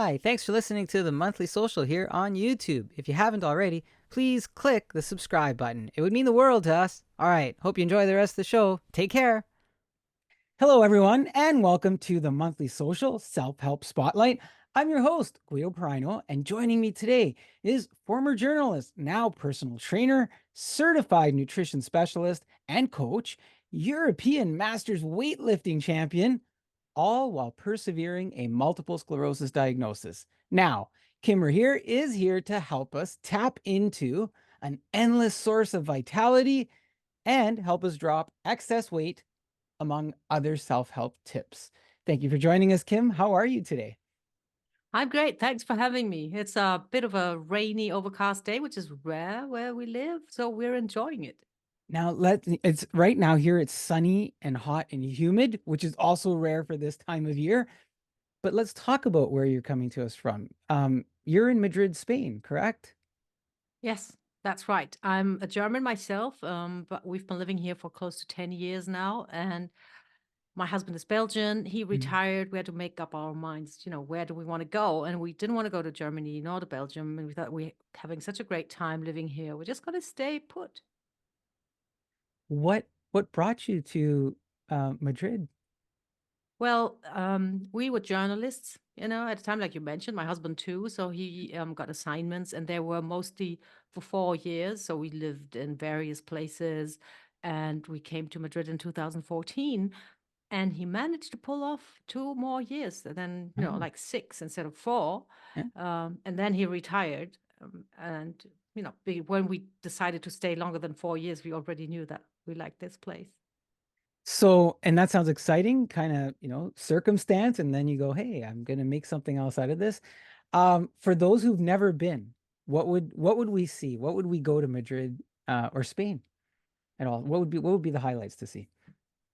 Hi, thanks for listening to the Monthly Social here on YouTube. If you haven't already, please click the subscribe button. It would mean the world to us. All right, hope you enjoy the rest of the show. Take care. Hello, everyone, and welcome to the Monthly Social Self-Help Spotlight. I'm your host, Guido Perino, and joining me today is former journalist, now personal trainer, certified nutrition specialist, and coach, European Masters Weightlifting Champion, all while persevering a multiple sclerosis diagnosis. Now, Kim Rahir is here to help us tap into an endless source of vitality and help us drop excess weight, among other self-help tips. Thank you for joining us, Kim. How are you today? I'm great. Thanks for having me. It's a bit of a rainy, overcast day, which is rare where we live, so we're enjoying it. Now it's right now here it's sunny and hot and humid, which is also rare for this time of year. But let's talk about where you're coming to us from. You're in Madrid, Spain, correct? Yes, that's right. I'm a German myself, but we've been living here for close to 10 years now. And my husband is Belgian. He Mhm. retired. We had to make up our minds, where do we want to go? And we didn't want to go to Germany nor to Belgium. And we thought we're having such a great time living here. We're just going to stay put. What brought you to Madrid? Well, we were journalists, at the time, like you mentioned, my husband too. So he got assignments, and they were mostly for 4 years. So we lived in various places, and we came to Madrid in 2014. And he managed to pull off 2 more years, and then, Oh, like six instead of four. yeah. And then he retired. And, when we decided to stay longer than 4 years, we already knew that we liked this place. So, and that sounds exciting, kind of, circumstance. And then you go, hey, I'm going to make something else out of this. For those who've never been, what would we see? What would we go to Madrid or Spain at all? What would be the highlights to see?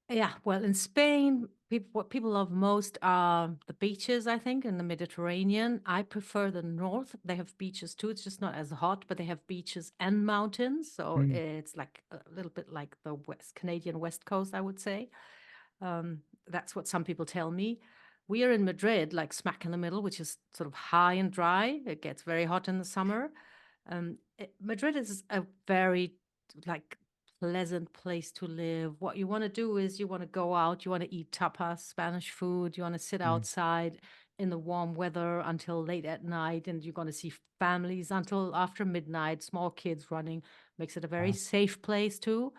Yeah, well, in Spain, what people love most are the beaches, I think, in the Mediterranean. I prefer the north. They have beaches too. It's just not as hot, but they have beaches and mountains. So Mm. it's like a little bit like the West Canadian West Coast, I would say. That's what some people tell me. We are in Madrid, like smack in the middle, which is sort of high and dry. It gets very hot in the summer. Madrid is a very like pleasant place to live. What you want to do is you want to go out, you want to eat tapas, Spanish food, you want to sit Mm. outside in the warm weather until late at night, and you're going to see families until after midnight, small kids running. Makes it a very Wow. safe place too.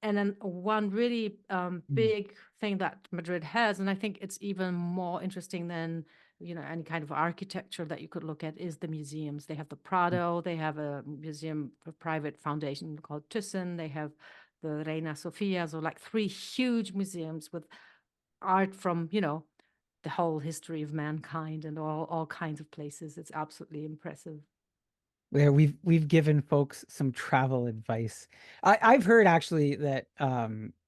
And then one really Mm. big thing that Madrid has, and I think it's even more interesting than any kind of architecture that you could look at, is the museums. They have the Mm. Prado, they have a museum, a private foundation called Thyssen, they have the Reina Sofia, so like three huge museums with art from the whole history of mankind and all kinds of places. It's absolutely impressive. Where we've given folks some travel advice. I've heard actually that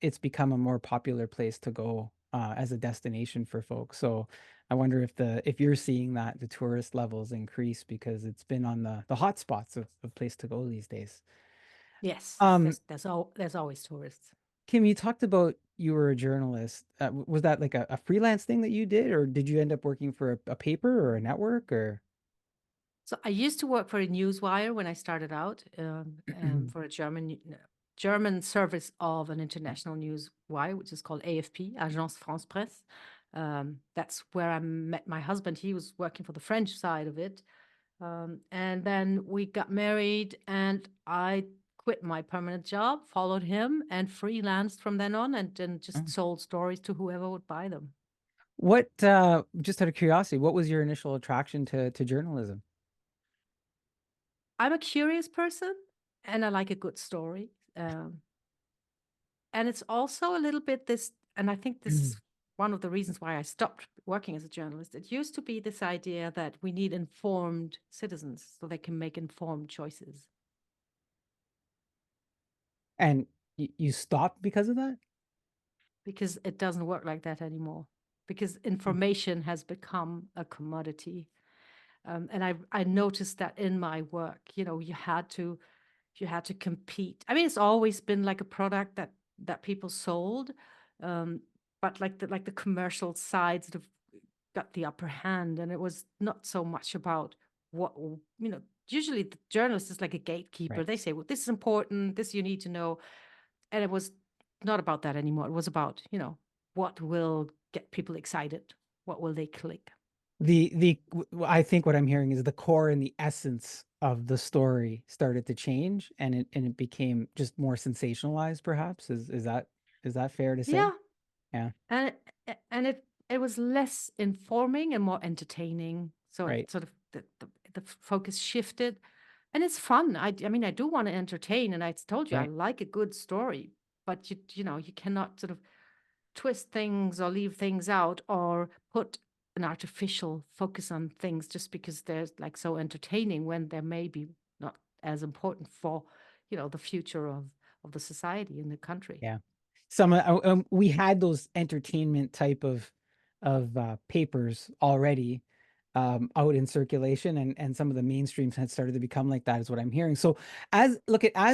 it's become a more popular place to go as a destination for folks. So I wonder if you're seeing that the tourist levels increase because it's been on the hot spots of place to go these days. Yes, Um, there's always tourists. Kim, you talked about you were a journalist. Was that like a freelance thing that you did, or did you end up working for a paper or a network or? So I used to work for a newswire when I started out, for a German service of an international news wire, which is called AFP, Agence France Presse. That's where I met my husband. He was working for the French side of it, and then we got married, and I quit my permanent job, followed him, and freelanced from then on, and then just sold stories to whoever would buy them. What, just out of curiosity, what was your initial attraction to journalism? I'm a curious person, and I like a good story. And it's also a little bit this, and I think this is one of the reasons why I stopped working as a journalist. It used to be this idea that we need informed citizens so they can make informed choices, And you stopped because of that? because it doesn't work like that anymore. Because Mm. information has become a commodity. And I noticed that in my work, you had to compete. I mean, it's always been like a product that people sold, um, but like the commercial side sort of got the upper hand, and it was not so much about usually the journalist is like a gatekeeper. Right. They say, well, this is important, this you need to know. And it was not about that anymore. It was about, what will get people excited? What will they click? I think what I'm hearing is the core and the essence of the story started to change, and it became just more sensationalized, perhaps. Is that fair to say? Yeah. Yeah. And it was less informing and more entertaining. So Right. it sort of the focus shifted. And it's fun. I mean, I do want to entertain, and I told you I Right. like a good story, but you cannot sort of twist things or leave things out or put an artificial focus on things just because they're like so entertaining when they may be not as important for, the future of the society and the country. Yeah. We had those entertainment type of papers already out in circulation, and some of the mainstreams had started to become like that, is what I'm hearing. So as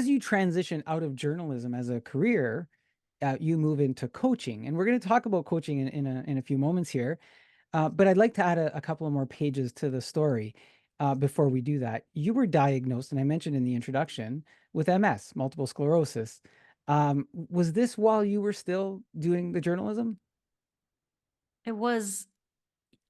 you transition out of journalism as a career, you move into coaching, and we're going to talk about coaching in a few moments here. But I'd like to add a couple of more pages to the story. Before we do that, you were diagnosed, and I mentioned in the introduction, with MS, multiple sclerosis. Was this while you were still doing the journalism? It was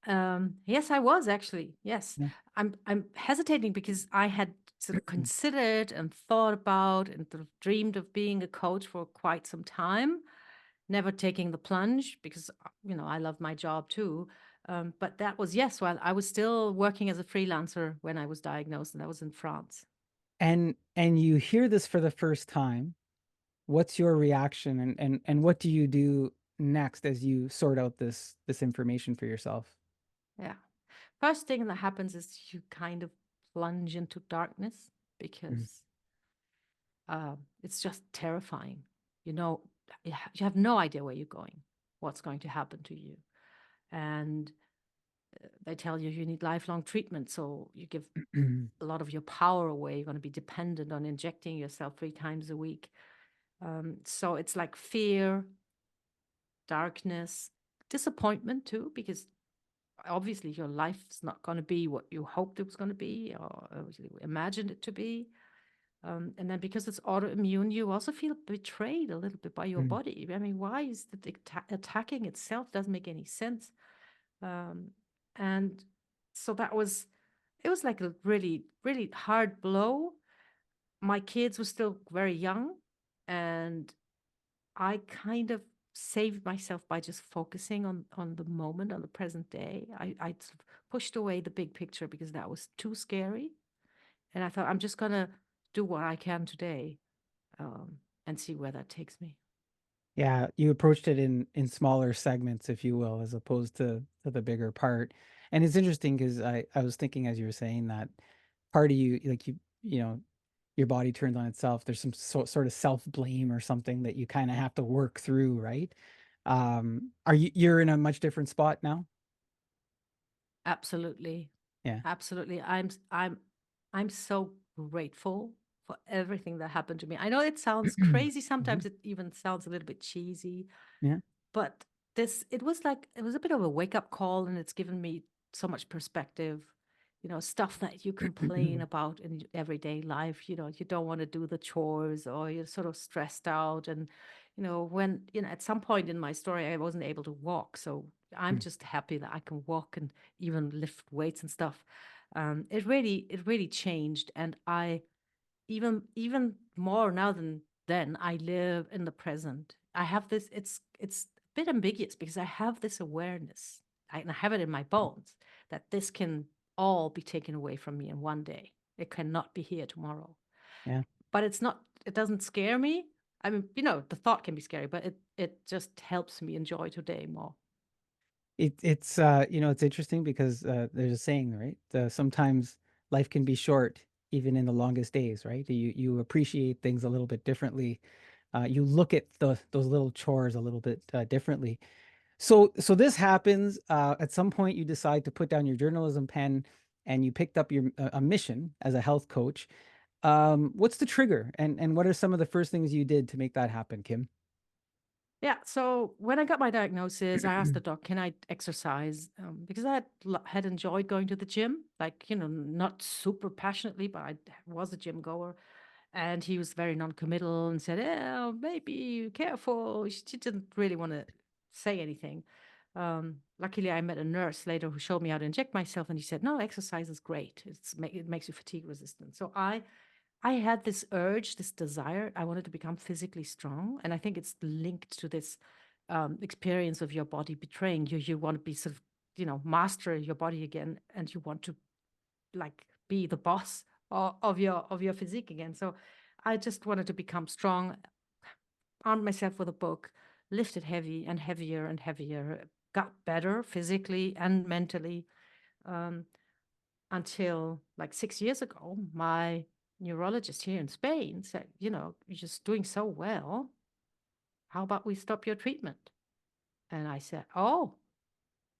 yes, I was actually. Yes. Yeah. I'm hesitating because I had sort of considered and thought about and sort of dreamed of being a coach for quite some time, never taking the plunge because I love my job too. But that was, yes, well, I was still working as a freelancer when I was diagnosed, and that was in France. And you hear this for the first time. What's your reaction, and what do you do next as you sort out this information for yourself? Yeah. First thing that happens is you kind of plunge into darkness Mhm. because it's just terrifying. You know, you have no idea where you're going, what's going to happen to you. And they tell you you need lifelong treatment. So you give a lot of your power away. You're going to be dependent on injecting yourself 3 times a week. So it's like fear, darkness, disappointment too, because obviously your life's not going to be what you hoped it was going to be or you imagined it to be. And then because it's autoimmune, you also feel betrayed a little bit by your Mm. body. I mean, why is it attacking itself? Doesn't make any sense. Um, and so it was like a really, really hard blow. My kids were still very young, and I kind of saved myself by just focusing on the moment, on the present day. I sort of pushed away the big picture because that was too scary. And I thought, I'm just going to do what I can today, and see where that takes me. Yeah, you approached it in smaller segments, if you will, as opposed to the bigger part. And it's interesting because I was thinking as you were saying that part of you, like your body turns on itself. There's some sort of self-blame or something that you kind of have to work through, right? You're in a much different spot now? Absolutely. Yeah. Absolutely. I'm so grateful for everything that happened to me. I know it sounds crazy. Sometimes Mhm. it even sounds a little bit cheesy, Yeah. but it was a bit of a wake-up call, and it's given me so much perspective. Stuff that you complain about in everyday life. You don't want to do the chores, or you're sort of stressed out. And, when, at some point in my story, I wasn't able to walk. So I'm just happy that I can walk and even lift weights and stuff. It really changed. And I even more now than then, I live in the present. I have this, it's a bit ambiguous because I have this awareness, and I have it in my bones, that this can all be taken away from me in one day. It cannot be here tomorrow. Yeah. But it doesn't scare me. I mean, the thought can be scary, but it just helps me enjoy today more. It's interesting because there's a saying, right? Sometimes life can be short, even in the longest days, right? You appreciate things a little bit differently. You look at those little chores a little bit differently. So this happens. At some point, you decide to put down your journalism pen, and you picked up your a mission as a health coach. What's the trigger, and what are some of the first things you did to make that happen, Kim? Yeah. So when I got my diagnosis, I asked the doc, can I exercise? Because had enjoyed going to the gym, like, not super passionately, but I was a gym goer. And he was very non-committal and said, "Oh, maybe careful." She didn't really want to say anything. Luckily, I met a nurse later who showed me how to inject myself, and he said, "No, exercise is great. It makes you fatigue resistant." So I had this urge, this desire. I wanted to become physically strong, and I think it's linked to this experience of your body betraying you. You want to be sort of, master your body again, and you want to like be the boss of your physique again. So I just wanted to become strong, armed myself with a book, lifted heavy and heavier and heavier, got better physically and mentally, um, until like 6 years ago, my neurologist here in Spain said, you're just doing so well. How about we stop your treatment? And I said, oh,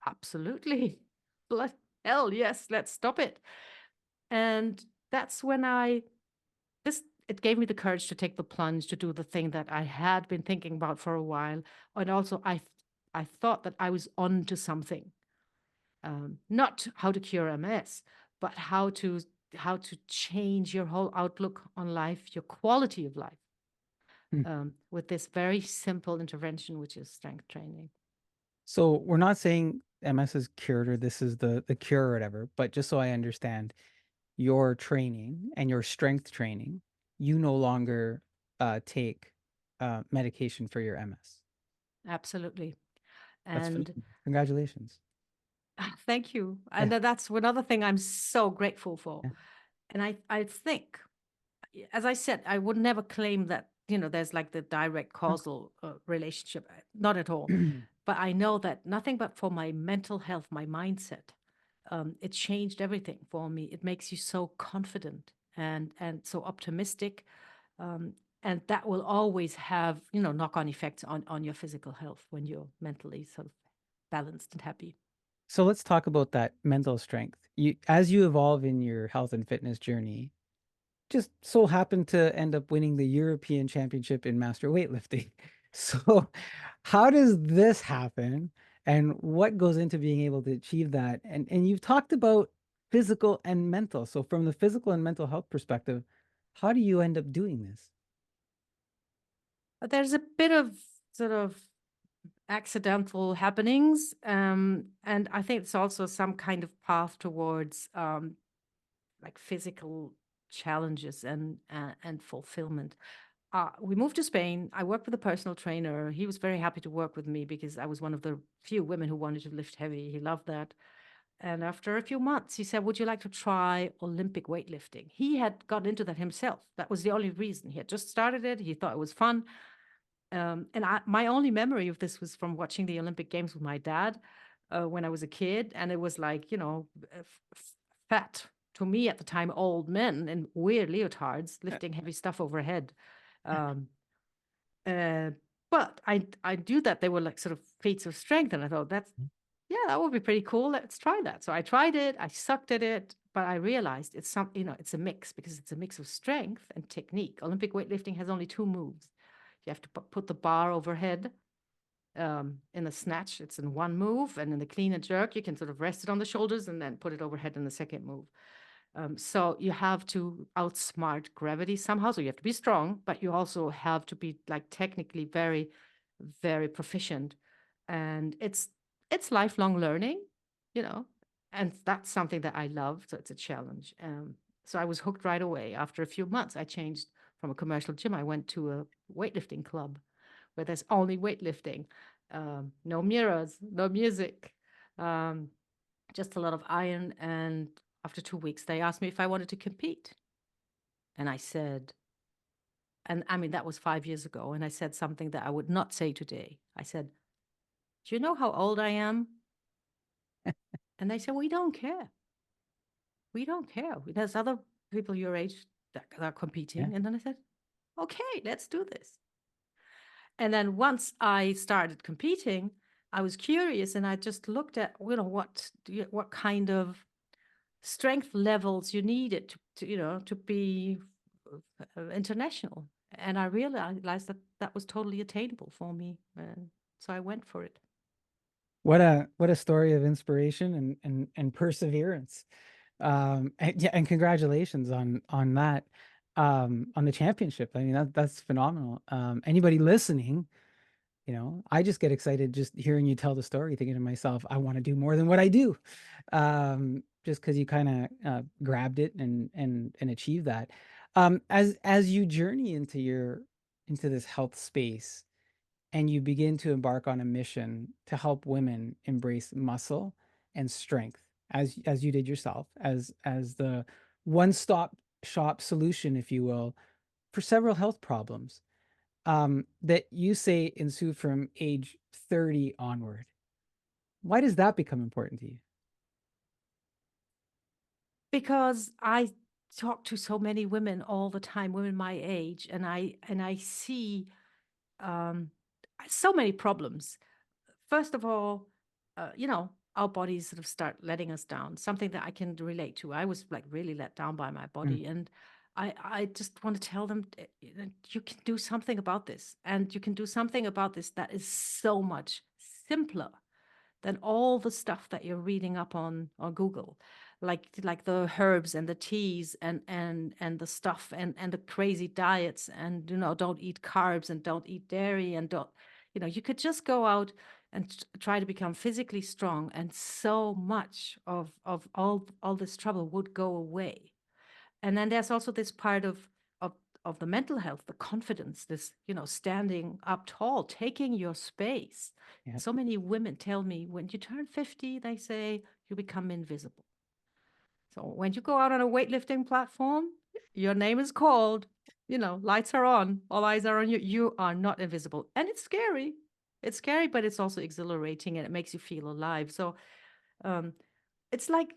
absolutely. Blood hell, yes, let's stop it. And that's when it gave me the courage to take the plunge to do the thing that I had been thinking about for a while. And also I thought that I was on to something. Not how to cure MS, but how to change your whole outlook on life, your quality of life, Hmm. with this very simple intervention, which is strength training. So we're not saying MS is cured or this is the cure or whatever, but just so I understand, your training and your strength training, you no longer take medication for your MS. Absolutely. That's And phenomenal. Congratulations. thank you. And Yeah. that's another thing I'm so grateful for. Yeah. And I think, as I said, I would never claim that, there's like the direct causal relationship. Not at all. But I know that nothing but for my mental health, my mindset, it changed everything for me. It makes you so confident and so optimistic. Um, and that will always have, knock-on effects on your physical health when you're mentally sort of balanced and happy. So let's talk about that mental strength. As you evolve in your health and fitness journey, just so happened to end up winning the European Championship in master weightlifting. So, how does this happen, and what goes into being able to achieve that? And you've talked about physical and mental. So, from the physical and mental health perspective, how do you end up doing this? But there's a bit of sort of accidental happenings. And I think it's also some kind of path towards like physical challenges and fulfillment. We moved to Spain. I worked with a personal trainer. He was very happy to work with me because I was one of the few women who wanted to lift heavy. He loved that. And after a few months, he said, "Would you like to try Olympic weightlifting?" He had got into that himself. That was the only reason. He had just started it. He thought it was fun. And my only memory of this was from watching the Olympic Games with my dad when I was a kid. And it was like, fat, to me at the time, old men in weird leotards lifting heavy stuff overhead. Um, uh, but I knew that they were like sort of feats of strength. And I thought, yeah, that would be pretty cool. Let's try that. So I tried it. I sucked at it. But I realized it's a mix because it's a mix of strength and technique. Olympic weightlifting has only two moves. You have to put the bar overhead. In the snatch, it's in one move, and in the clean and jerk, you can sort of rest it on the shoulders and then put it overhead in the second move. So you have to outsmart gravity somehow. So you have to be strong, but you also have to be like technically very, very proficient. And it's lifelong learning, you know, and that's something that I love. So it's a challenge. So I was hooked right away. After a few months, I changed from a commercial gym. I went to a weightlifting club where there's only weightlifting, no mirrors, no music, um, just a lot of iron. And after 2 weeks, they asked me if I wanted to compete. And I said, and I mean, that was 5 years ago. And I said something that I would not say today. I said, "Do you know how old I am?" And they said, "We don't care. We don't care. There's other people your age that are Yeah. competing." And then I said, "Okay, let's do this." And then once I started competing, I was curious and I just looked at, what kind of strength levels you needed to be international. And I realized that that was totally attainable for me. So I went for it. What a story of inspiration and perseverance. And, yeah, and congratulations on that, on the championship. I mean, that's phenomenal. Anybody listening, I just get excited just hearing you tell the story, thinking to myself, I want to do more than what I do. Just because you kind of grabbed it and achieved that. As you journey into this health space, and you begin to embark on a mission to help women embrace muscle and strength, as you did yourself, as the one-stop shop solution, if you will, for several health problems, that you say ensue from age 30 onward. Why does that become important to you? Because I talk to so many women all the time, women my age, and I see um, so many problems. First of all, our bodies sort of start letting us down. Something that I can relate to. I was like really let down by my Mm, body, and I just want to tell them, you can do something about this, and you can do something about this that is so much simpler than all the stuff that you're reading up on Google, like the herbs and the teas and the stuff and the crazy diets, and don't eat carbs and don't eat dairy and don't, you could just go out and try to become physically strong, and so much of all this trouble would go away. And then there's also this part of of the mental health, the confidence, this, standing up tall, taking your space. yeah. So many women tell me when you turn 50, they say you become invisible. So when you go out on a weightlifting platform, your name is called, lights are on, all eyes are on you. You are not invisible. And it's scary. It's scary, but it's also exhilarating, and it makes you feel alive. So um, it's like,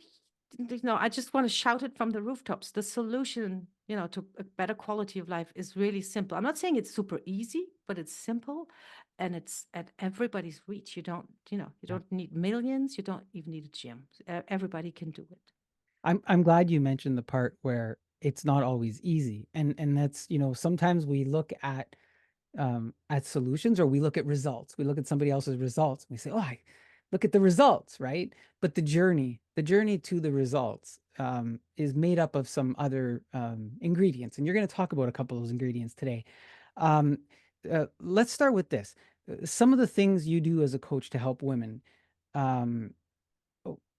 I just want to shout it from the rooftops. The solution, to a better quality of life is really simple. I'm not saying it's super easy, but it's simple, and it's at everybody's reach. You Yeah. don't need millions. You don't even need a gym. Everybody can do it. I'm glad you mentioned the part where it's not always easy. And that's, sometimes we look at solutions, or we look at results. We look at somebody else's results. And we say, "Oh, I look at the results," right? But the journey to the results is made up of some other ingredients, and you're going to talk about a couple of those ingredients today. Um, let's start with this. Some of the things you do as a coach to help women. Um,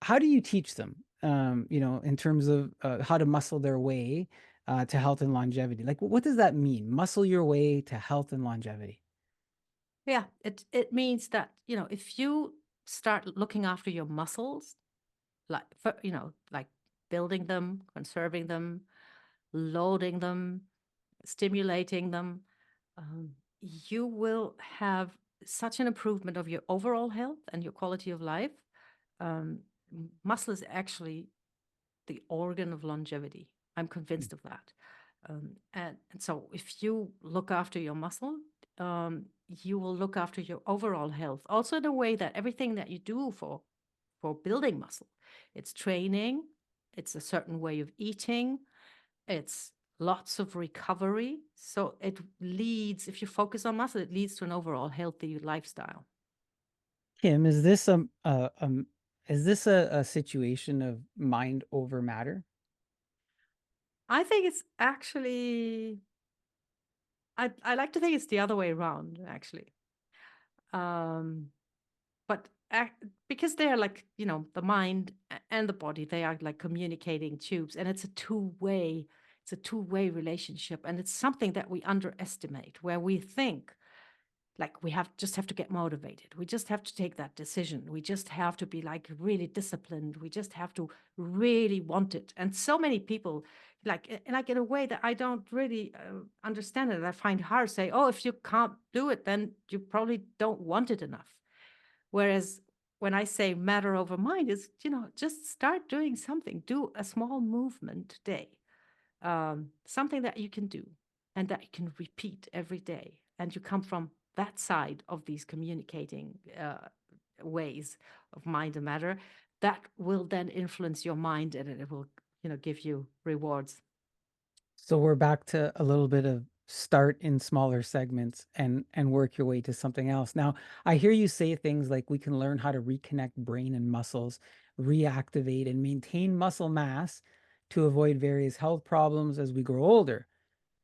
how do you teach them? In terms of how to muscle their way to health and longevity. Like, what does that mean? Muscle your way to health and longevity. Yeah, it means that, if you start looking after your muscles, like building them, conserving them, loading them, stimulating them, um, you will have such an improvement of your overall health and your quality of life. Muscle is actually the organ of longevity. I'm Mm. convinced of that. And so if you look after your muscle, you will look after your overall health. Also, in a way that everything that you do for building muscle, it's training, it's a certain way of eating, it's lots of recovery. So it leads, if you focus on muscle, it leads to an overall healthy lifestyle. Kim, is this a situation of mind over matter? I think it's actually, I like to think it's the other way around, actually. Um, but because they are like, the mind and the body, they are like communicating tubes, and it's a two-way relationship. And it's something that we underestimate, where we think like we have to get motivated. We just have to take that decision. We just have to be like really disciplined. We just have to really want it. And so many people, like in a way that I don't really understand it. I find hard, say, oh, if you can't do it, then you probably don't want it enough. Whereas when I say matter over mind is, just start doing something. Do a small movement today, something that you can do and that you can repeat every day. And you come from that side of these communicating ways of mind and matter. That will then influence your mind, and it will, give you rewards. So we're back to a little bit of start in smaller segments and work your way to something else. Now, I hear you say things like we can learn how to reconnect brain and muscles, reactivate and maintain muscle mass to avoid various health problems as we grow older.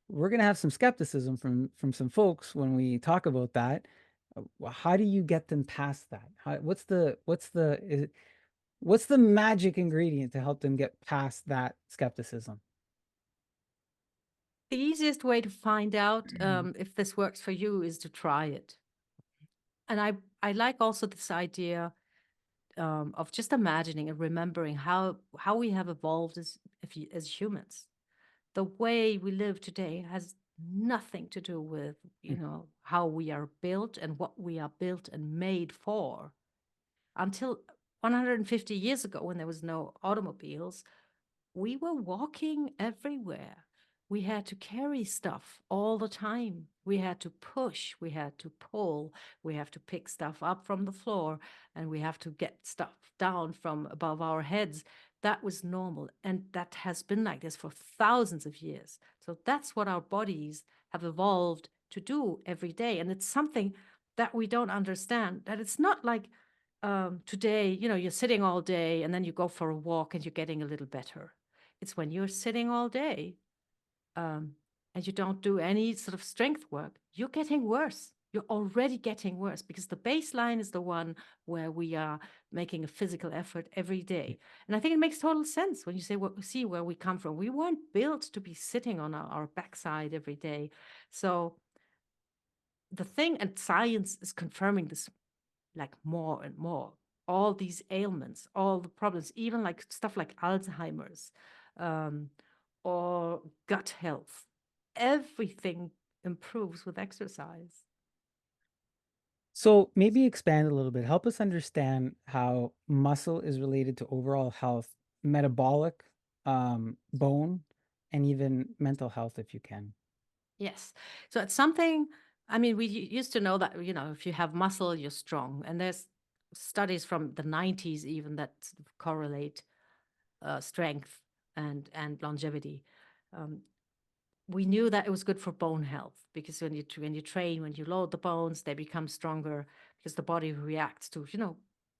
We're going to have some skepticism from some folks when we talk about that. How do you get them past that? What's the magic ingredient to help them get past that skepticism? The easiest way to find out if this works for you is to try it. And I like also this idea of just imagining and remembering how we have evolved as humans. The way we live today has nothing to do with how we are built and what we are built and made for. Until 150 years ago, when there was no automobiles, we were walking everywhere. We had to carry stuff all the time. We had to push, we had to pull, we have to pick stuff up from the floor, and we have to get stuff down from above our heads. That was normal. And that has been like this for thousands of years. So that's what our bodies have evolved to do every day. And it's something that we don't understand, that it's not like today, you're sitting all day and then you go for a walk and you're getting a little better. It's when you're sitting all day and you don't do any sort of strength work, you're getting worse. You're already getting worse because the baseline is the one where we are making a physical effort every day. And I think it makes total sense when you say, well, see where we come from. We weren't built to be sitting on our backside every day. So the thing, and science is confirming this like more and more, all these ailments, all the problems, even like stuff like Alzheimer's, um, or gut health, everything improves with exercise. So maybe expand a little bit. Help us understand how muscle is related to overall health, metabolic, bone, and even mental health, if you can. Yes. So it's something, I mean, we used to know that, if you have muscle, you're strong. And there's studies from the 90s even that sort of correlate strength and longevity. Um, we knew that it was good for bone health because when you train, when you load the bones, they become stronger because the body reacts to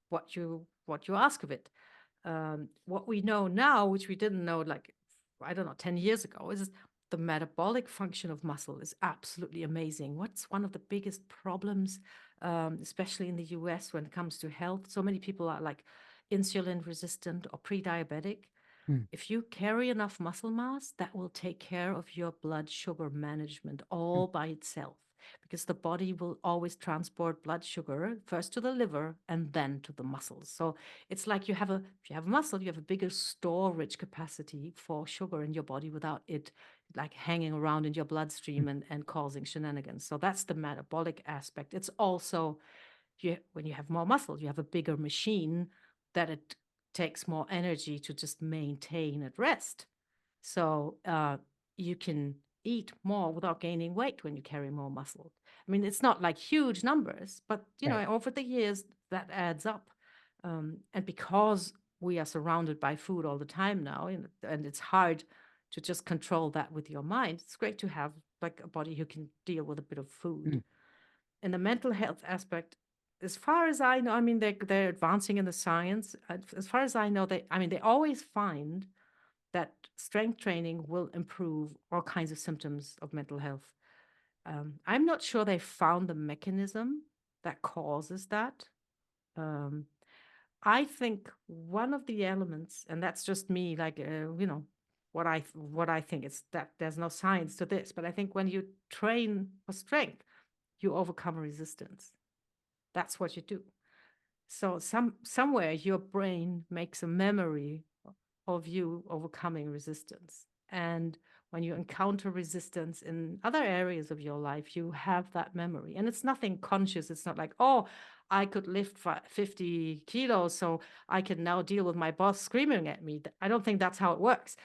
what you ask of it. What we know now, which we didn't know like I don't know 10 years ago, is the metabolic function of muscle is absolutely amazing. What's one of the biggest problems, especially in the US when it comes to health? So many people are like insulin resistant or pre-diabetic. Mm. If you carry enough muscle mass, that will take care of your blood sugar management Mm. all by itself because the body will always transport blood sugar first to the liver and then to the muscles. So it's like if you have muscle, you have a bigger storage capacity for sugar in your body without it like hanging around in your bloodstream and causing shenanigans. So that's the metabolic aspect. It's also when you have more muscle, you have a bigger machine that it takes more energy to just maintain at rest. So you can eat more without gaining weight when you carry more muscle. I mean, it's not like huge numbers, but Right. over the years that adds up. And because we are surrounded by food all the time now, and it's hard to just control that with your mind, it's great to have like a body who can deal with a bit of food. Mm. In the mental health aspect, as far as I know, I mean, they're advancing in the science. As far as I know, they always find that strength training will improve all kinds of symptoms of mental health. I'm not sure they found the mechanism that causes that. Um, I think one of the elements, and that's just me, like what I think is that there's no science to this, but I think when you train for strength, you overcome resistance. That's what you do. So somewhere your brain makes a memory of you overcoming resistance. And when you encounter resistance in other areas of your life, you have that memory. And it's nothing conscious. It's not like, oh, I could lift 50 kilos, so I can now deal with my boss screaming at me. I don't think that's how it works.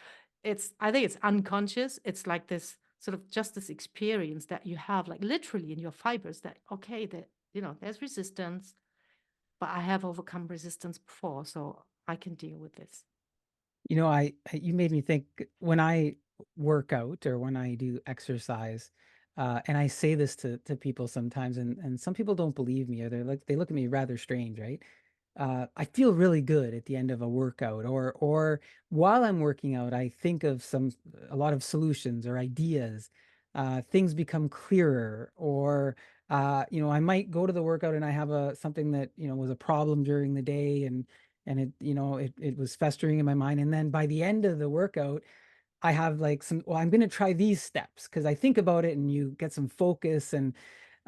I think it's unconscious. It's like this sort of just this experience that you have, like literally in your fibers that, okay, that, there's resistance, but I have overcome resistance before, so I can deal with this. You know, you made me think when workout or when I do exercise, and I say this to people sometimes, and some people don't believe me, or they look at me rather strange, right? I feel really good at the end of a workout, or while I'm working out, I think of a lot of solutions or ideas. Things become clearer, or I might go to the workout and I have something that was a problem during the day, and it was festering in my mind, and then by the end of the workout, I have like well, I'm going to try these steps because I think about it and you get some focus. And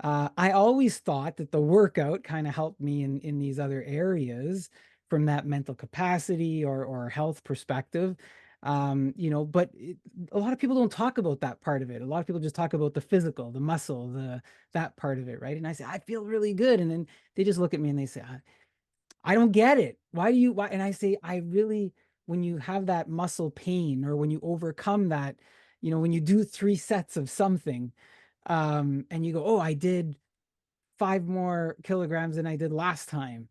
I always thought that the workout kind of helped me in these other areas from that mental capacity or health perspective. But a lot of people don't talk about that part of it. A lot of people just talk about the physical, the muscle, that part of it, right? And I say, I feel really good. And then they just look at me and they say, I don't get it. Why? And I say, when you have that muscle pain or when you overcome that, when you do 3 sets of something, and you go, oh, I did 5 more kilograms than I did last time.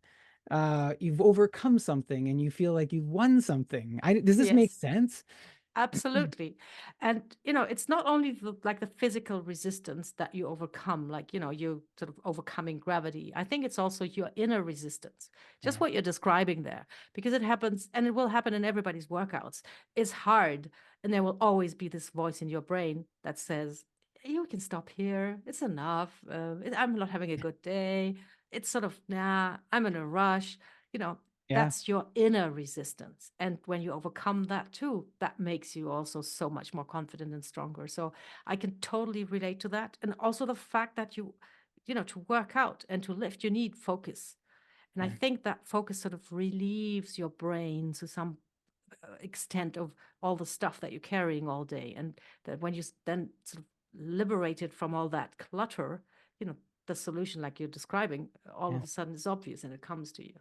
You've overcome something and you feel like you've won something. Does this make Yes. sense? Absolutely. And, it's not only like the physical resistance that you overcome, like, you sort of overcoming gravity. I think it's also your inner resistance, just Yeah. what you're describing there, because it happens and it will happen in everybody's workouts. It's hard. And there will always be this voice in your brain that says, you can stop here. It's enough. I'm not having a good day. It's sort of, nah, I'm in a rush. You know, Yeah. that's your inner resistance. And when you overcome that too, that makes you also so much more confident and stronger. So I can totally relate to that. And also the fact that to work out and to lift, you need focus. And I Right. think that focus sort of relieves your brain to some extent of all the stuff that you're carrying all day. And that when you then sort of liberated from all that clutter, you know, the solution, like you're describing, all Yeah. of a sudden is obvious and it comes to you.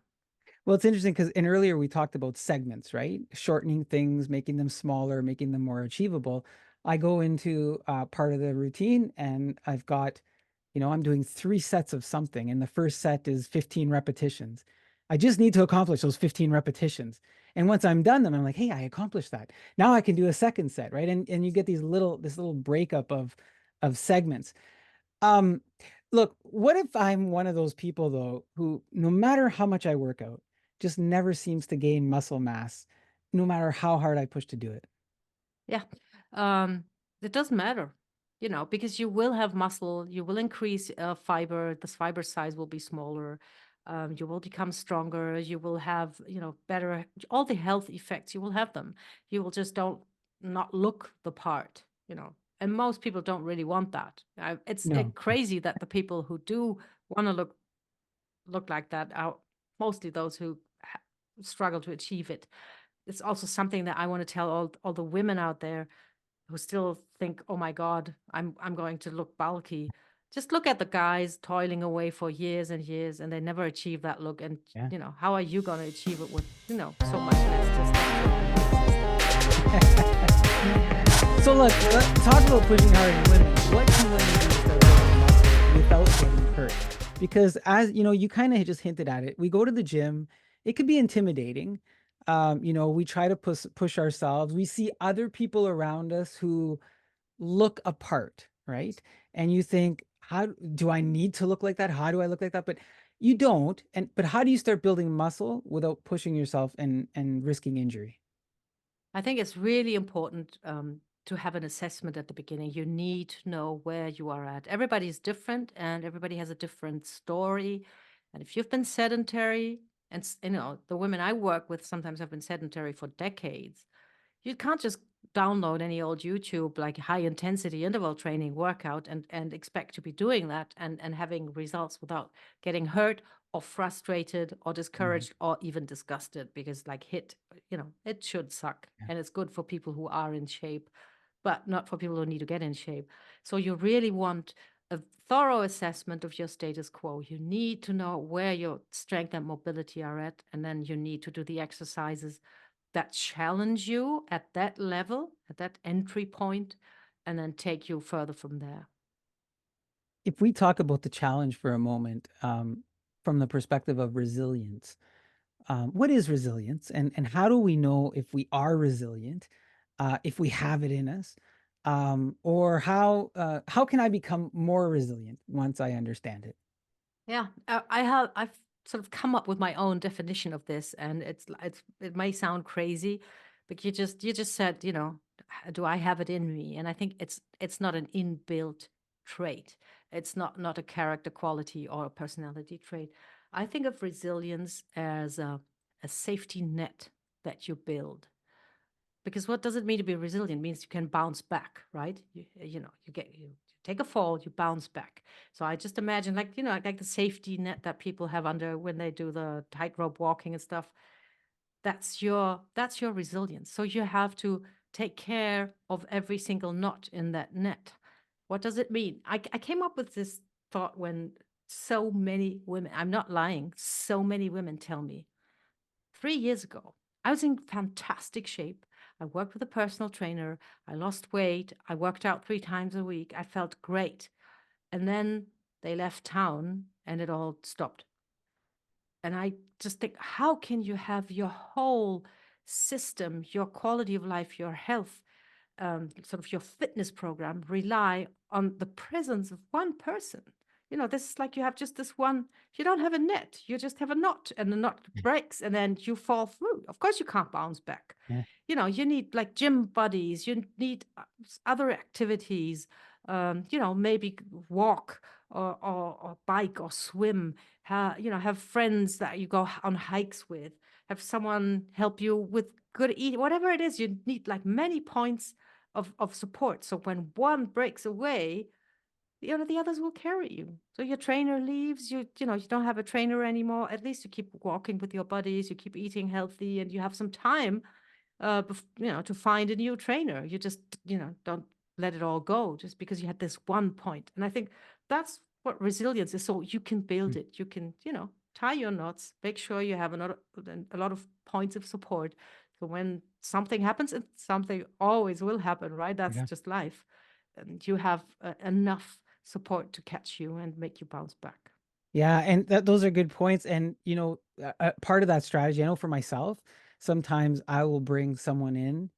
Well, it's interesting because in earlier we talked about segments, right? Shortening things, making them smaller, making them more achievable. I go into part of the routine and I'm doing 3 sets of something, and the first set is 15 repetitions. I just need to accomplish those 15 repetitions. And once I'm done them, I'm like, hey, I accomplished that. Now I can do a second set, right? And you get this little breakup of segments. Um, Look, what if I'm one of those people though who, no matter how much I work out, just never seems to gain muscle mass, no matter how hard I push to do it? Yeah. Um, it doesn't matter, because you will have muscle, you will increase fiber, the fiber size will be smaller, you will become stronger, you will have, better, all the health effects, you will have them. You will just don't not look the part, and most people don't really want that. It's No. crazy that the people who do want to look like that are mostly those who struggle to achieve it. It's also something that I want to tell all the women out there who still think, "Oh my God, I'm going to look bulky." Just look at the guys toiling away for years and years, and they never achieve that look. And Yeah. how are you going to achieve it with so much less testosterone in your system? So look, let's talk about pushing hard in women. What can women do to start building muscle without getting hurt? Because as you know, you kind of just hinted at it. We go to the gym. It could be intimidating. We try to push ourselves. We see other people around us who look apart, right? And you think, how do I need to look like that? How do I look like that? But you don't. But how do you start building muscle without pushing yourself and risking injury? I think it's really important to have an assessment at the beginning. You need to know where you are at. Everybody's different and everybody has a different story. And if you've been sedentary, and the women I work with sometimes have been sedentary for decades, you can't just download any old YouTube like high intensity interval training workout and expect to be doing that and having results without getting hurt or frustrated or Mhm. discouraged or even disgusted because like it should suck and it's good for people who are in shape but not for people who need to get in shape. So you really want a thorough assessment of your status quo. You need to know where your strength and mobility are at, and then you need to do the exercises that challenge you at that level, at that entry point, and then take you further from there. If we talk about the challenge for a moment, from the perspective of resilience, what is resilience, and how do we know if we are resilient? if we have it in us, or how can I become more resilient once I understand it? Yeah, I've sort of come up with my own definition of this, and it may sound crazy, but you just said, do I have it in me? And I think it's not an inbuilt trait. It's not a character quality or a personality trait. I think of resilience as a safety net that you build. Because what does it mean to be resilient? It means you can bounce back, right? You take a fall, you bounce back. So I just imagine, like the safety net that people have under when they do the tightrope walking and stuff. That's your resilience. So you have to take care of every single knot in that net. What does it mean? I came up with this thought when so many women, I'm not lying, so many women tell me 3 years ago, I was in fantastic shape. I worked with a personal trainer. I lost weight. I worked out 3 times a week. I felt great. And then they left town and it all stopped. And I just think, how can you have your whole system, your quality of life, your health, sort of your fitness program rely on the presence of one person? This is like you have just this one, you don't have a net, you just have a knot, and the knot breaks and then you fall through. Of course, you can't bounce back. Yeah. You need like gym buddies, you need other activities, maybe walk or bike or swim, have friends that you go on hikes with, have someone help you with good eating, whatever it is, you need like many points of support. So when one breaks away, the others will carry you. So your trainer leaves, you don't have a trainer anymore. At least you keep walking with your buddies, you keep eating healthy, and you have some time, to find a new trainer. You just, don't let it all go just because you had this one point. And I think that's what resilience is. So you can build Mm. it. You can, tie your knots, make sure you have a lot of points of support. So when something happens, and something always will happen, right? That's Yeah. just life. And you have enough support to catch you and make you bounce back. Yeah, and those are good points. And part of that strategy, I know for myself, sometimes I will bring someone in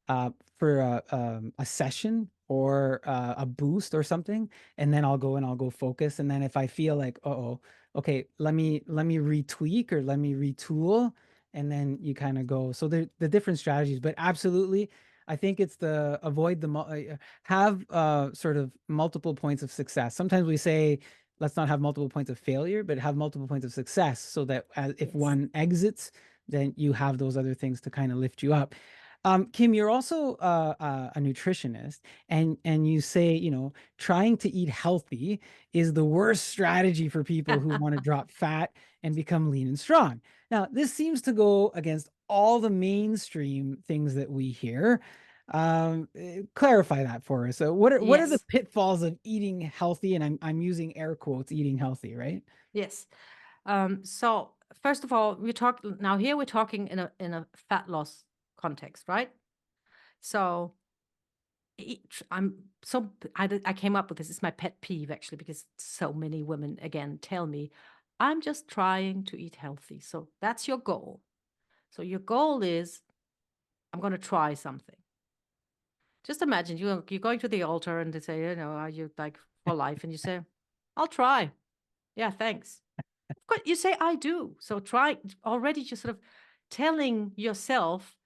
uh, for a session or a boost or something, and then I'll go focus. And then if I feel like, oh, okay, let me retweak or let me retool, and then you kind of go. So the different strategies, but absolutely, I think it's the avoid the have sort of multiple points of success. Sometimes we say let's not have multiple points of failure, but have multiple points of success, so that if Yes. one exits, then you have those other things to kind of lift you up. Kim, you're also a nutritionist, and you say, trying to eat healthy is the worst strategy for people who want to drop fat and become lean and strong. Now, this seems to go against all the mainstream things that we hear. Clarify that for us. So, what are the Yes. pitfalls of eating healthy? And I'm using air quotes, eating healthy, right? Yes. So first of all, we're talking in a fat loss context, right? So I came up with this. It's my pet peeve actually, because so many women again tell me, I'm just trying to eat healthy. So that's your goal. So your goal is, I'm going to try something. Just imagine you're going to the altar and they say, are you like for life? And you say, I'll try. Yeah, thanks. Of course, you say, I do. So try already. You're sort of telling yourself,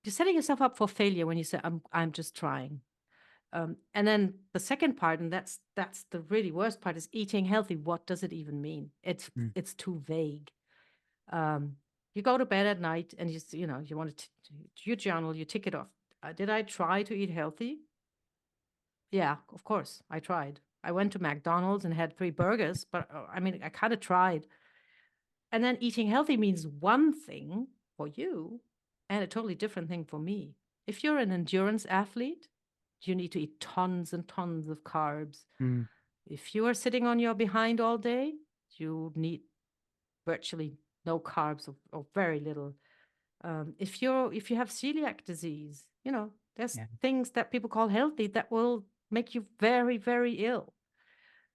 you're setting yourself up for failure when you say, I'm just trying. And then the second part, and that's the really worst part, is eating healthy. What does it even mean? It's Mm. it's too vague. Um, you go to bed at night and you want to you journal, you tick it off. Did I try to eat healthy? Yeah, of course, I tried. I went to McDonald's and had 3 burgers, but I mean, I kind of tried. And then eating healthy means one thing for you and a totally different thing for me. If you're an endurance athlete, you need to eat tons and tons of carbs. Mm. If you are sitting on your behind all day, you need virtually no carbs or very little. If you have celiac disease, there's Yeah. things that people call healthy that will make you very, very ill.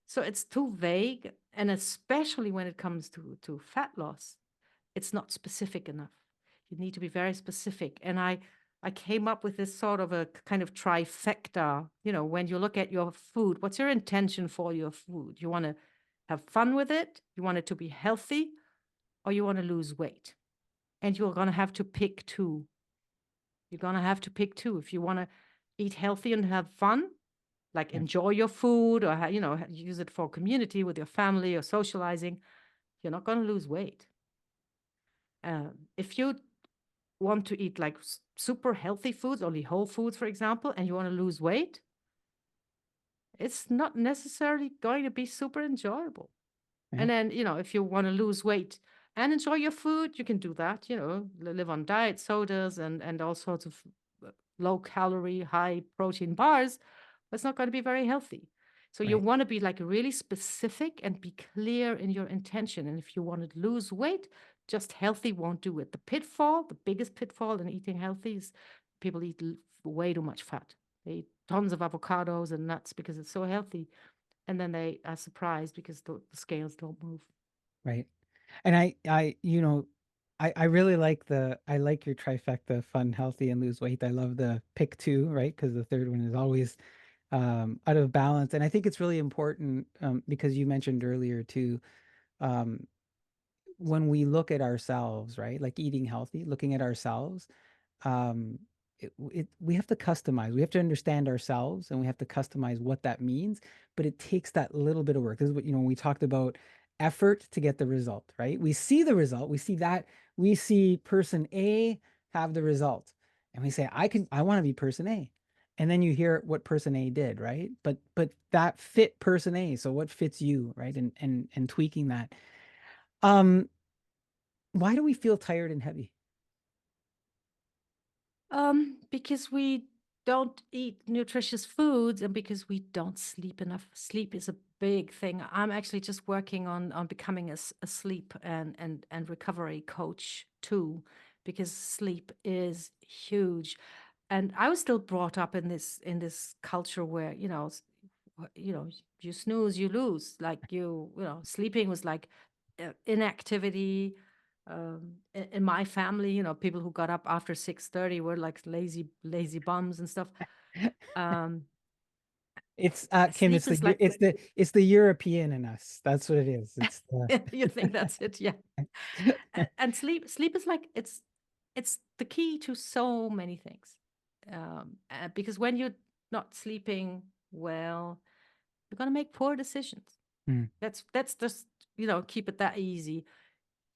So it's too vague, and especially when it comes to fat loss, it's not specific enough. You need to be very specific. And I came up with this sort of a kind of trifecta. When you look at your food, what's your intention for your food? You want to have fun with it, you want it to be healthy, or you want to lose weight. And you're going to have to pick two. You're going to have to pick two. If you want to eat healthy and have fun, like Yeah. enjoy your food or, use it for community with your family or socializing, you're not going to lose weight. If you want to eat like super healthy foods, only whole foods, for example, and you want to lose weight, it's not necessarily going to be super enjoyable. Yeah. And then, if you want to lose weight and enjoy your food, you can do that, live on diet sodas and all sorts of low calorie, high protein bars, but it's not going to be very healthy. So you Right. want to be like really specific and be clear in your intention. And if you want to lose weight, just healthy won't do it. The biggest pitfall in eating healthy is people eat way too much fat. They eat tons of avocados and nuts because it's so healthy. And then they are surprised because the scales don't move. Right. And I really like I like your trifecta: fun, healthy, and lose weight. I love the pick two, right? Because the third one is always out of balance. And I think it's really important because you mentioned earlier too, um, when we look at ourselves, right? Like eating healthy, looking at ourselves, um, we have to customize. We have to understand ourselves, and we have to customize what that means. But it takes that little bit of work. This is what, we talked about effort to get the result, right? We see the result. We see person A have the result, and we say, I want to be person A. And then you hear what person A did, right? But that fit person A. So what fits you, right? And tweaking that. Um, why do we feel tired and heavy? Because we don't eat nutritious foods and because we don't sleep enough. Sleep is a big thing. I'm actually just working on becoming a sleep and recovery coach too, because sleep is huge. And I was still brought up in this culture where, you snooze, you lose. Like sleeping was like inactivity. In my family, people who got up after 6:30 were like lazy bums and stuff. Um, It's Kim, Sleep is like, it's the European in us. That's what it is. It's the you think that's it, yeah. And sleep is like it's the key to so many things. Because when you're not sleeping well, you're gonna make poor decisions. Hmm. That's just keep it that easy.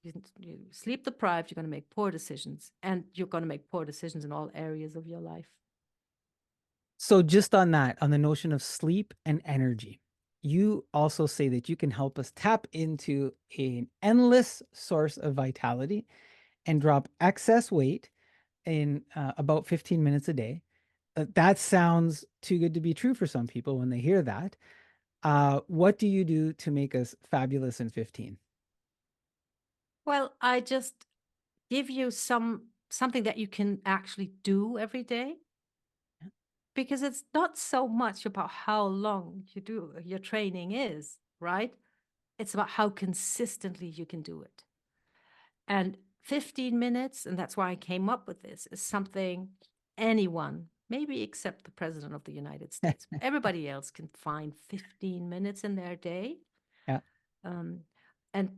You sleep deprived, you're going to make poor decisions, and you're going to make poor decisions in all areas of your life. So just on that, on the notion of sleep and energy, you also say that you can help us tap into an endless source of vitality and drop excess weight in about 15 minutes a day. That sounds too good to be true for some people when they hear that. What do you do to make us fabulous in 15? Well, I just give you something that you can actually do every day, because it's not so much about how long you do your training is, right? It's about how consistently you can do it. And 15 minutes, and that's why I came up with this, is something anyone, maybe except the President of the United States, everybody else can find 15 minutes in their day. Yeah. Um, and,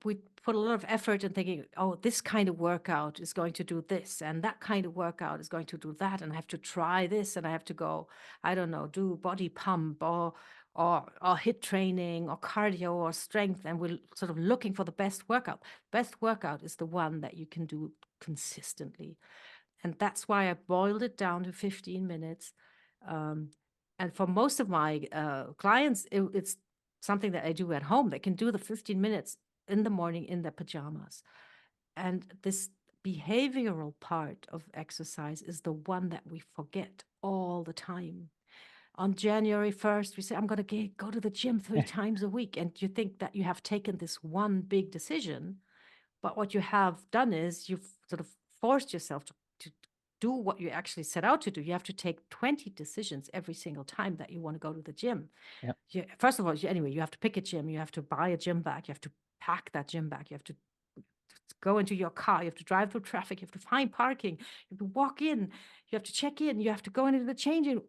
we put a lot of effort in thinking, oh, this kind of workout is going to do this, and that kind of workout is going to do that. And I have to try this, and I have to go, I don't know, do body pump or hit training or cardio or strength. And we're sort of looking for the best workout. Best workout is the one that you can do consistently. And that's why I boiled it down to 15 minutes. Um, and for most of my clients, it's something that I do at home. They can do the 15 minutes in the morning in their pajamas. And this behavioral part of exercise is the one that we forget all the time. On January 1st, we say, I'm going to go to the gym 3 times a week. And you think that you have taken this one big decision. But what you have done is you've sort of forced yourself to do what you actually set out to do. You have to take 20 decisions every single time that you want to go to the gym. Yep. First of all, anyway, you have to pick a gym. You have to buy a gym bag. You have to pack that gym bag. You have to go into your car, you have to drive through traffic, you have to find parking, you have to walk in, you have to check in, you have to go into the changing.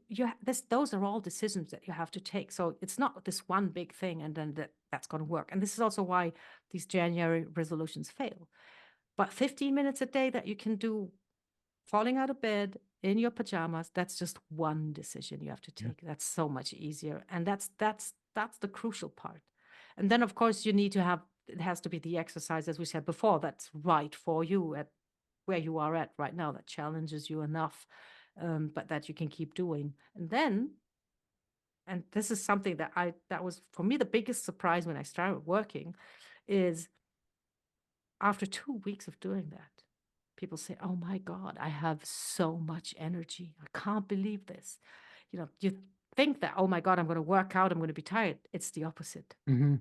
Those are all decisions that you have to take. So it's not this one big thing and then that's going to work. And this is also why these January resolutions fail. But 15 minutes a day that you can do falling out of bed in your pajamas, that's just one decision you have to take. That's so much easier. And that's the crucial part. And then of course it has to be the exercise, as we said before, that's right for you at where you are at right now, that challenges you enough, but that you can keep doing. And this is something that was for me the biggest surprise when I started working, is after 2 weeks of doing that, people say, "Oh my God, I have so much energy. I can't believe this." You think that, "Oh my God, I'm going to work out, I'm going to be tired." It's the opposite. Mm-hmm.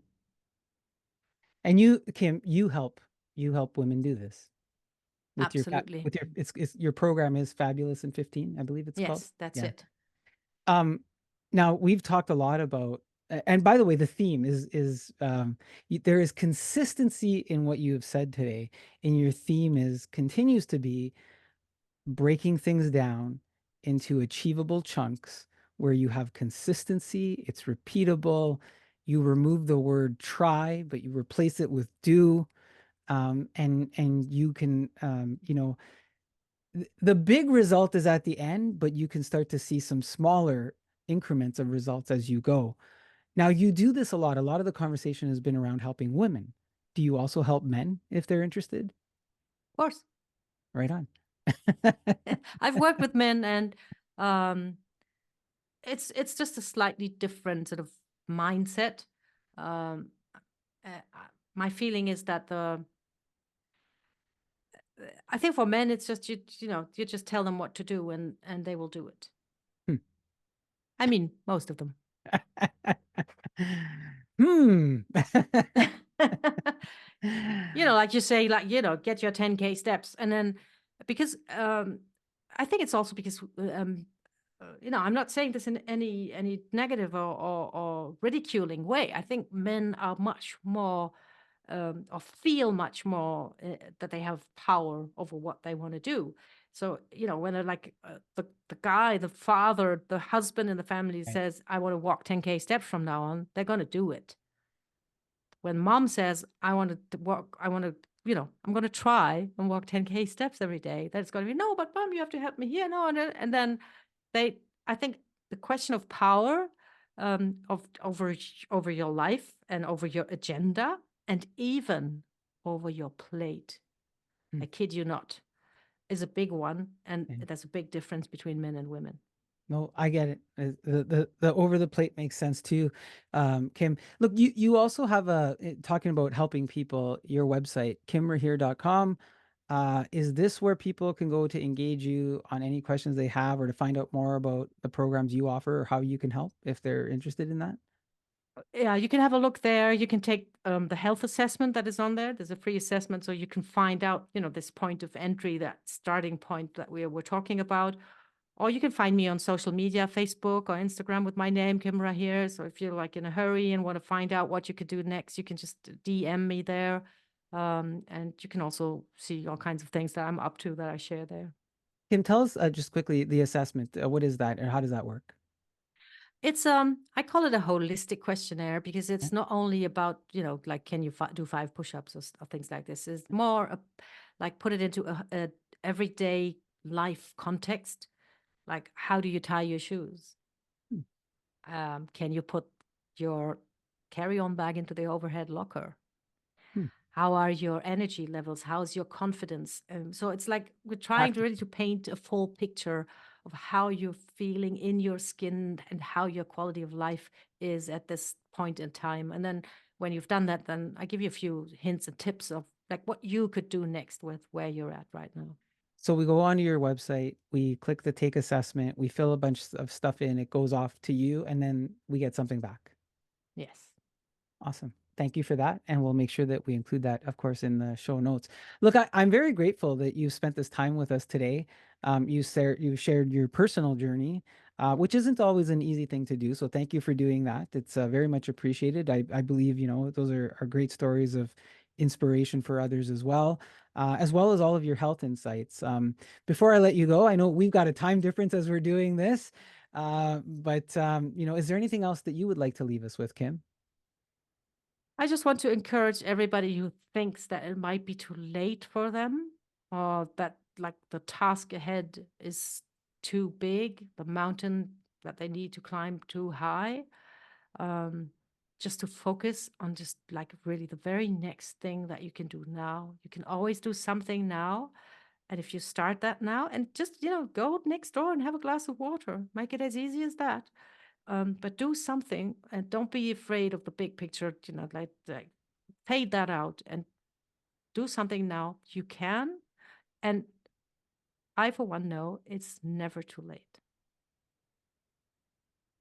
And you, Kim, you help women do this with Absolutely. it's your program is Fabulous in 15, I believe it's called. Yes, that's Yeah. it. Now we've talked a lot about, and by the way, the theme there is consistency in what you have said today, and your theme continues to be breaking things down into achievable chunks where you have consistency, it's repeatable. You remove the word try, but you replace it with do. And you can, the big result is at the end, but you can start to see some smaller increments of results as you go. Now, you do this a lot. A lot of the conversation has been around helping women. Do you also help men if they're interested? Of course. Right on. I've worked with men, and it's just a slightly different sort of mindset. Um, my feeling is that I think for men, it's just you just tell them what to do, and they will do it. Hmm. I mean, most of them. Hmm. Like you say, like, get your 10K steps. And then because I think it's also because, I'm not saying this in any negative or ridiculing way. I think men are much more, or feel much more that they have power over what they want to do. So, when they're like the guy, the father, the husband in the family Right. says, "I want to walk 10K steps from now on," they're going to do it. When mom says, "I want to walk, I want to, I'm going to try and walk 10K steps every day," that's going to be, "No, but mom, you have to help me here." No, and then I think the question of power, of over your life and over your agenda and even over your plate, Hmm. I kid you not, is a big one. And Yeah. there's a big difference between men and women. No, I get it. The over the plate makes sense too. Kim, look, you also have talking about helping people, your website, kimrahir.com. Is this where people can go to engage you on any questions they have or to find out more about the programs you offer or how you can help if they're interested in that? Yeah, you can have a look there. You can take the health assessment that is on there. There's a free assessment, so you can find out, this point of entry, that starting point that we're talking about. Or you can find me on social media, Facebook or Instagram with my name, Kim Rahir. So if you're like in a hurry and want to find out what you could do next, you can just DM me there. And you can also see all kinds of things that I'm up to that I share there. Kim, tell us just quickly the assessment. What is that and how does that work? It's I call it a holistic questionnaire because Yeah. it's not only about, like, can you do 5 push-ups or things like this. It's more like put it into a everyday life context. Like, how do you tie your shoes? Hmm. Can you put your carry-on bag into the overhead locker? Hmm. How are your energy levels? How's your confidence? So it's like we're trying to Practical. really to paint a full picture of how you're feeling in your skin and how your quality of life is at this point in time. And then when you've done that, then I give you a few hints and tips of like what you could do next with where you're at right now. So we go onto your website, we click the take assessment, we fill a bunch of stuff in, it goes off to you, and then we get something back. Yes. Awesome. Thank you for that. And we'll make sure that we include that, of course, in the show notes. Look, I'm very grateful that you spent this time with us today. You shared your personal journey, which isn't always an easy thing to do. So thank you for doing that. It's very much appreciated. I believe, those are great stories of inspiration for others as well. as well as all of your health insights. Before I let you go, I know we've got a time difference as we're doing this, but is there anything else that you would like to leave us with, Kim? I just want to encourage everybody who thinks that it might be too late for them, or that like the task ahead is too big, the mountain that they need to climb too high, um, just to focus on just like really the very next thing that you can do now. You can always do something now. And if you start that now and just, go next door and have a glass of water, make it as easy as that. But do something and don't be afraid of the big picture, like fade that out and do something now. You can. And I, for one, know it's never too late.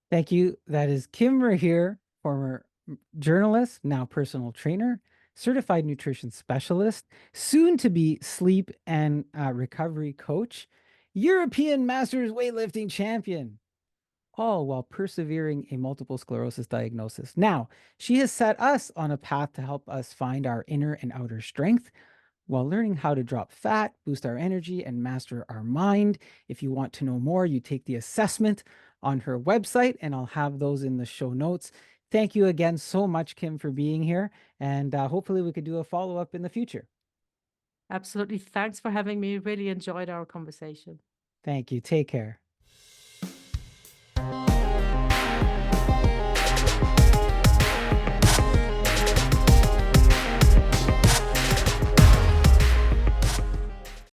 Thank you. That is Kim Rahir, former journalist, now personal trainer, certified nutrition specialist, soon to be sleep and recovery coach, European Masters Weightlifting Champion, all while persevering a multiple sclerosis diagnosis. Now, she has set us on a path to help us find our inner and outer strength while learning how to drop fat, boost our energy, and master our mind. If you want to know more, you take the assessment on her website, and I'll have those in the show notes. Thank you again so much, Kim, for being here. And hopefully, we could do a follow up in the future. Absolutely. Thanks for having me. Really enjoyed our conversation. Thank you. Take care.